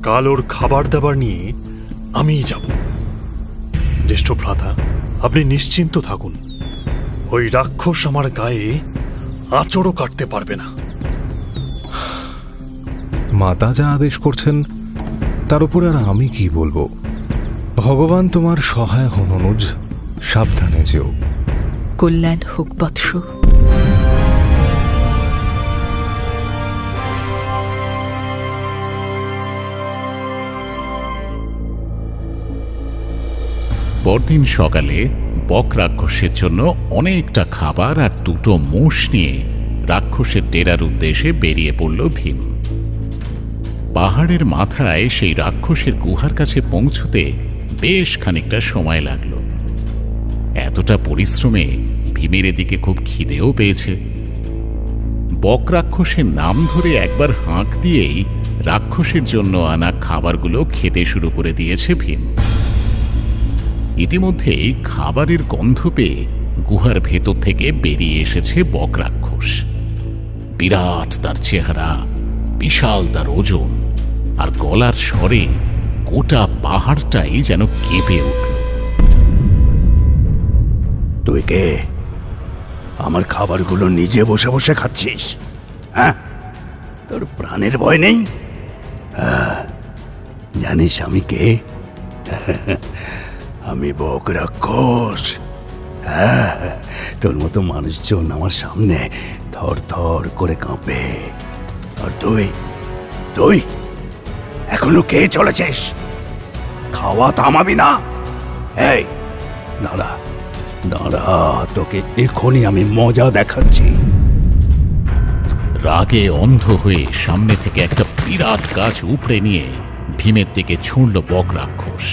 কাল ওর খাবার দাবার নিয়ে আমিই যাব। জ্যেষ্ঠ ভ্রাতা, আপনি নিশ্চিন্ত থাকুন। ওই রাক্ষস আমার গায়ে আঁচড়ও কাটতে পারবে না। মাতা যা আদেশ করছেন তার উপরে আর আমি কি বলবো। ভগবান তোমার সহায় হন অনুজ, সাবধানে যেও। কল্যাণ হোক বৎস। পরদিন সকালে বক রাক্ষসের জন্য অনেকটা খাবার আর দুটো মোষ নিয়ে রাক্ষসের ডেরার উদ্দেশ্যে বেরিয়ে পড়ল ভীম। পাহাড়ের মাথায় সেই রাক্ষসের গুহার কাছে পৌঁছতে বেশ খানিকটা সময় লাগল। এতটা পরিশ্রমে ভীমের এদিকে খুব খিদেও পেয়েছে। বক রাক্ষসের নাম ধরে একবার হাঁক দিয়েই রাক্ষসের জন্য আনা খাবারগুলো খেতে শুরু করে দিয়েছে ভীম। ইতিমধ্যেই খাবারের গন্ধ পেয়ে গুহার ভেতর থেকে বেরিয়ে এসেছে বক রাক্ষস। বিরাট তার চেহারা, বিশাল তার ওজন, আর গলার স্বরে গোটা পাহাড়টাই যেন কেঁপে উঠল। তুই কে? আমার খাবারগুলো নিজে বসে বসে খাচ্ছিস? হ্যাঁ, তোর প্রাণের ভয় নেই? জানিস আমি কে? আমি বক রাক্ষস। হ্যাঁ, তোর মতো মানুষজন আমার সামনে থর থর করে কাঁপে। আর তুই তুই এখনো কে চলেছিস? খাওয়া থামাবি না? এই দাঁড়া দাঁড়া, তোকে এখনই আমি মজা দেখাচ্ছি। রাগে অন্ধ হয়ে সামনে থেকে একটা বিরাট গাছ উপড়ে নিয়ে ভীমের দিকে ছুঁড়ল বক রাক্ষস।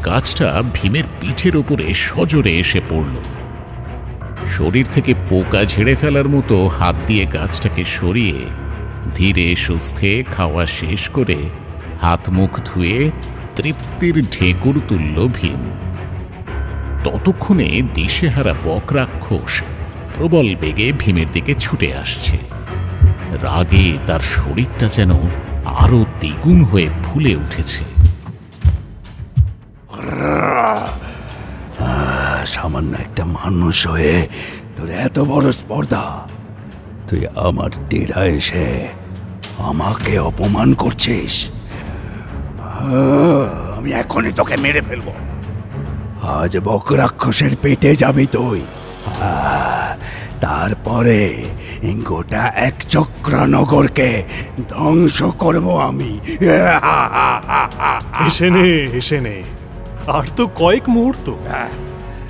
গাছটা ভীমের পিঠের উপরে সজোরে এসে পড়ল। শরীর থেকে পোকা ঝেড়ে ফেলার মতো হাত দিয়ে গাছটাকে সরিয়ে ধীরে সুস্থে খাওয়া শেষ করে হাত মুখ ধুয়ে তৃপ্তির ঢেকুর তুলল ভীম। ততক্ষণে দিশেহারা বক রাক্ষস প্রবল বেগে ভীমের দিকে ছুটে আসছে। রাগে তার শরীরটা যেন আরো দ্বিগুণ হয়ে ফুলে উঠেছে। সামান্য একটা মানুষ হয়ে তোর এত বড় স্পর্ধা! তুই আমার ডেরা এসে আমাকে অপমান করছিস? আমি এখনই তোকে মেরে ফেলবো। আজ বক রাক্ষসের পেটে যাবি তুই। তারপরে গোটা এক চক্রা নগরকে ধ্বংস করব আমি। এসে নে, আর তো কয়েক মুহূর্ত।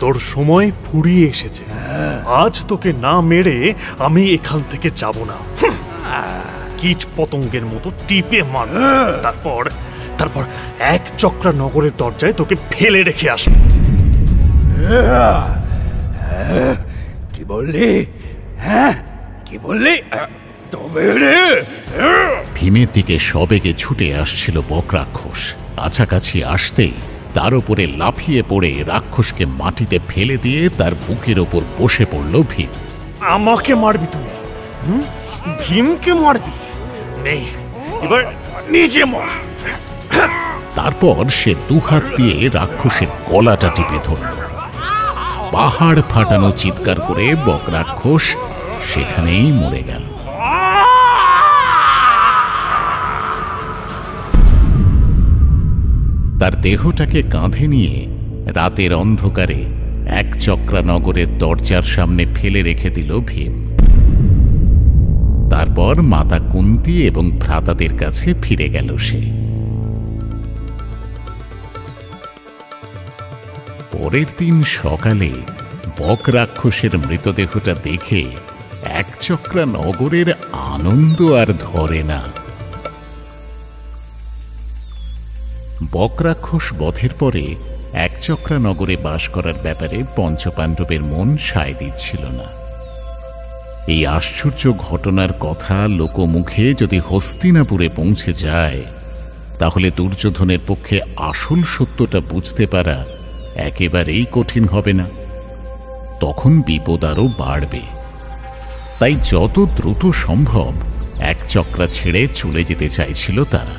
তোর সময় ফুরিয়ে এসেছে। আজ তোকে না মেরে আমি এখান থেকে যাব না। কীট পতঙ্গের মতো টিপে মার, তারপর এক চক্রা নগরের দরজায় তোকে ফেলে রেখে আসবো। কি বললি? হ্যাঁ, কি বললি? তবে রে! ভীমের দিকে সবেগে ছুটে আসছিল বক রাক্ষস। কাছাকাছি আসতেই তার উপরে লাফিয়ে পড়ে রাক্ষসকে মাটিতে ফেলে দিয়ে তার বুকের ওপর বসে পড়ল ভীম। আমাকে মারবি তুই? ভীমকে মারবি? নেই, এবার নিজে মর। তারপর সে দুহাত দিয়ে রাক্ষসের গলাটা টিপে ধরল। পাহাড় ফাটানো চিৎকার করে বক রাক্ষস সেখানেই মরে গেল। তার দেহটাকে কাঁধে নিয়ে রাতের অন্ধকারে এক চক্রা নগরের দরজার সামনে ফেলে রেখে দিল ভীম। তারপর মাতা কুন্তী এবং ভ্রাতাদের কাছে ফিরে গেল সে। পরের দিন সকালে বক রাক্ষসের মৃতদেহটা দেখে একচক্রা নগরের আনন্দ আর ধরে না। বক রাক্ষস বধের পরে একচক্রা নগরে বাস করার ব্যাপারে পঞ্চপাণ্ডবের মন সায় দিচ্ছিল না। এই আশ্চর্য ঘটনার কথা লোকমুখে যদি হস্তিনাপুরে পৌঁছে যায়, তাহলে দুর্যোধনের পক্ষে আসল সত্যটা বুঝতে পারা একেবারেই কঠিন হবে না। তখন বিপদ আরও বাড়বে। তাই যত দ্রুত সম্ভব একচক্রা ছেড়ে চলে যেতে চাইছিল তারা।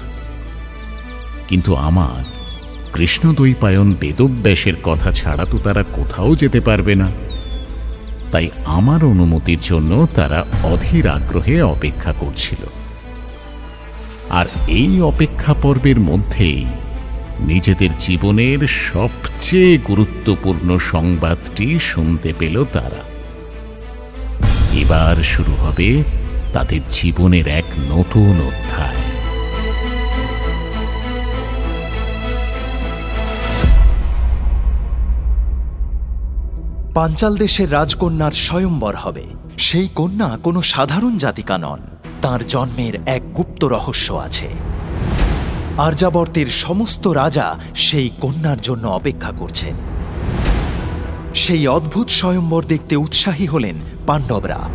কিন্তু আমার কৃষ্ণদ্বৈপায়ন বেদব্যাসের কথা ছাড়া তো তারা কোথাও যেতে পারবে না। তাই আমার অনুমতির জন্য তারা অধীর আগ্রহে অপেক্ষা করছিল। আর এই অপেক্ষা পর্বের মধ্যেই নিজেদের জীবনের সবচেয়ে গুরুত্বপূর্ণ সংবাদটি শুনতে পেল তারা। এবার শুরু হবে তাদের জীবনের এক নতুন অধ্যায়। পাঞ্চাল দেশের রাজকন্যার স্বয়ম্বর হবে। সেই কন্যা কোনো সাধারণ জাতিকা নন, তার জন্মের এক গুপ্ত রহস্য আছে। আর্যাবর্তের সমস্ত রাজা সেই কন্যার জন্য অপেক্ষা করছেন। সেই অদ্ভুত স্বয়ম্বর দেখতে উৎসাহী হলেন পাণ্ডবরা।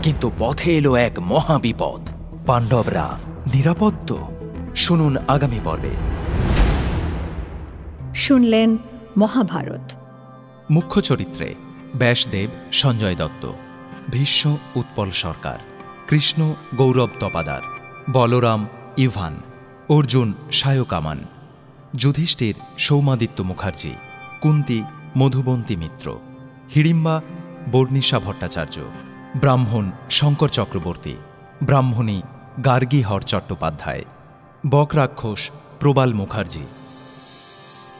কিন্তু পথে এলো এক মহাবিপদ। পাণ্ডবরা নিরাপদ তো? শুনুন আগামী পর্বে। শুনলেন মহাভারত। মুখ্য চরিত্রে ব্যাসদেব সঞ্জয় দত্ত, ভীষ্ম উৎপল সরকার, কৃষ্ণ গৌরব তপাদার, বলরাম ইভান, অর্জুন সায়ক আমান, যুধিষ্ঠির সৌমাদিত্য মুখার্জি, কুন্তি মধুবন্তী মিত্র, হিড়িম্বা বর্ণিশা ভট্টাচার্য, ব্রাহ্মণ শঙ্কর চক্রবর্তী, ব্রাহ্মণী গার্গীহর চট্টোপাধ্যায়, বক রাক্ষস প্রবাল মুখার্জি,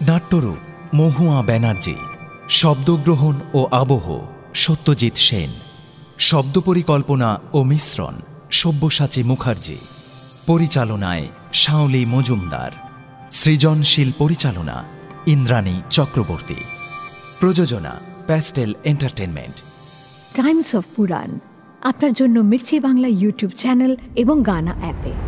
নাট্যরূপ মহুয়া ব্যানার্জি, শব্দগ্রহণ ও আবহ সত্যজিৎ সেন, শব্দ পরিকল্পনা ও মিশ্রণ সব্যসাচী মুখার্জি, পরিচালনায় শাওলি মজুমদার, সৃজনশীল পরিচালনা ইন্দ্রাণী চক্রবর্তী, প্রযোজনা প্যাস্টেল এন্টারটেনমেন্ট। টাইমস অফ পুরাণ আপনার জন্য মির্চি বাংলা ইউটিউব চ্যানেল এবং গানা অ্যাপে।